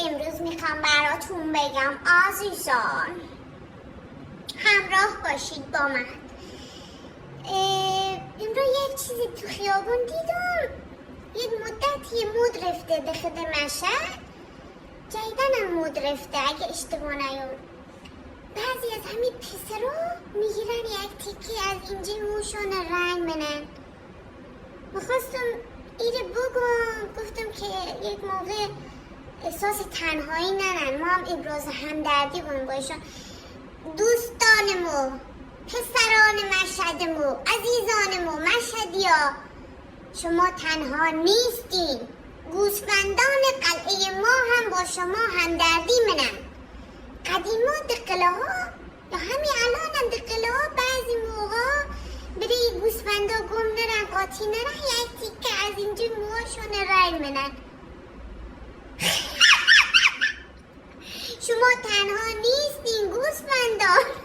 امروز میخوام براتون بگم عزیزان همراه باشید با من. امروز یک چیزی تو خیابون دیدم، یک مدتی مود رفته به خود مشهد، جدیدن مود رفته اگه اشتباه نیام. بعضی از همین پسرا میگیرن یک تیکی از اینجا موشون رنگ منن. میخواستم ایره بگم، گفتم که یک موقع احساس تنهایی ننن، ما هم ابراز همدردی کنیم باشون. دوستانمو، پسران مشهدمو، عزیزانمو، مشهدیا، شما تنها نیستین. گوسفندان قلعه ما هم با شما همدردی منن. قدیما دقله ها یا همین الان هم دقله ها بعضی موقع بری گوسفندا گم نرن، قاطی نرن، یک تیکه از اینجا موهاشون رنگ منن. شما تنها نیستین گوسفندان.